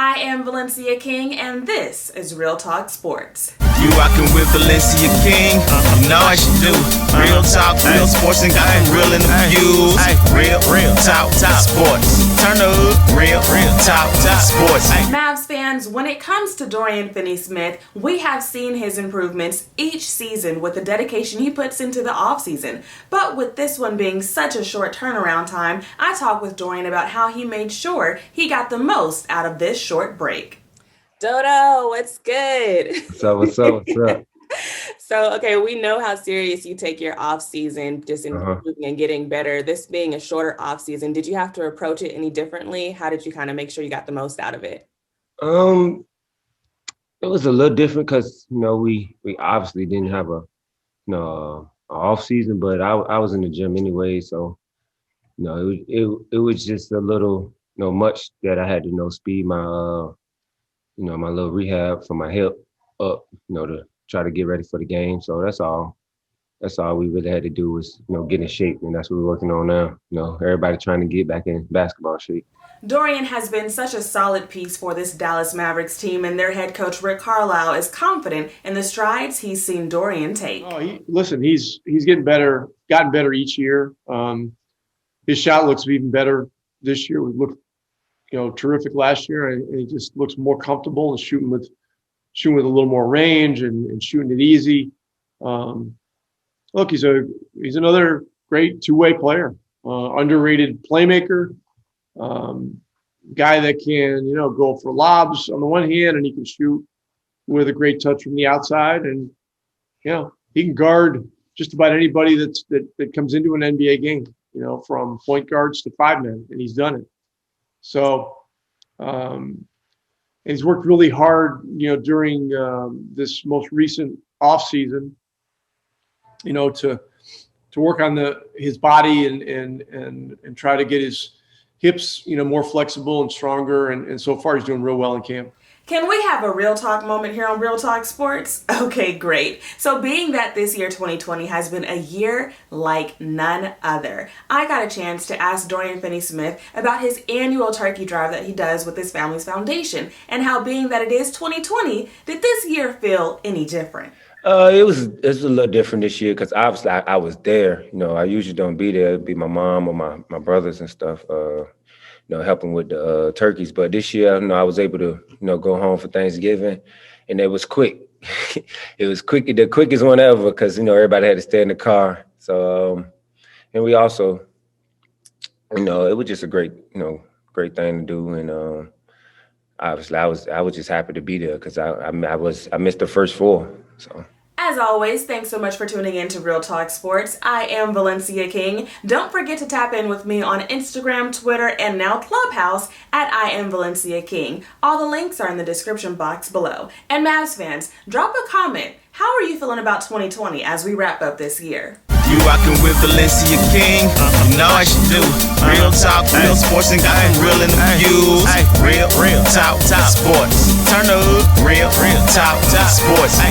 I am Valencia King, and this is Real Talk Sports. You rockin' with Valencia King, you know I should do. Real talk, real sports, and got some real in the views. Real talk sports. Turn up, real talk sports. Mavs fans, when it comes to Dorian Finney-Smith, we have seen his improvements each season with the dedication he puts into the offseason. But with this one being such a short turnaround time, I talked with Dorian about how he made sure he got the most out of this short break. DoeDoe, what's good? What's up? So, okay, we know how serious you take your off season, just improving and getting better. This being a shorter off season, did you have to approach it any differently? How did you kind of make sure you got the most out of it? It was a little different because we obviously didn't have a off season, but I was in the gym anyway, so it was just a little much that I had to speed my my little rehab for my hip up, to try to get ready for the game. So that's all we really had to do was, get in shape. And that's what we're working on now. Everybody trying to get back in basketball shape. Dorian has been such a solid piece for this Dallas Mavericks team, and their head coach, Carlisle, is confident in the strides he's seen Dorian take. He's getting better, gotten better each year. His shot looks even better this year. We looked terrific last year, and he just looks more comfortable and shooting with a little more range and shooting it easy. Look, he's another great two-way player, underrated playmaker, guy that can go for lobs on the one hand, and he can shoot with a great touch from the outside, and he can guard just about anybody that comes into an NBA game, from point guards to five men, and he's done it. So, and he's worked really hard, during this most recent off season, to work on his body and try to get his hips, more flexible and stronger. And so far, he's doing real well in camp. Can we have a real talk moment here on Real Talk Sports? Okay, great. So being that this year, 2020, has been a year like none other, I got a chance to ask Dorian Finney-Smith about his annual turkey drive that he does with his family's foundation, and how, being that it is 2020, did this year feel any different? It's a little different this year because obviously I was there. I usually don't be there. It'd be my mom or my brothers and stuff. Helping with the turkeys. But this year, I was able to, go home for Thanksgiving, and it was quick. It was quick, the quickest one ever, because, everybody had to stay in the car. So, and we also, it was just a great thing to do. And obviously, I was just happy to be there because I missed the first four. So. As always, thanks so much for tuning in to Real Talk Sports. I am Valencia King. Don't forget to tap in with me on Instagram, Twitter, and now Clubhouse at I am Valencia King. All the links are in the description box below. And Mavs fans, drop a comment. How are you feeling about 2020 as we wrap up this year? You rockin' with Valencia King, you know I should do. Real talk, real sports, and got some real in the views. Real talk sports. Turn up, real talk sports.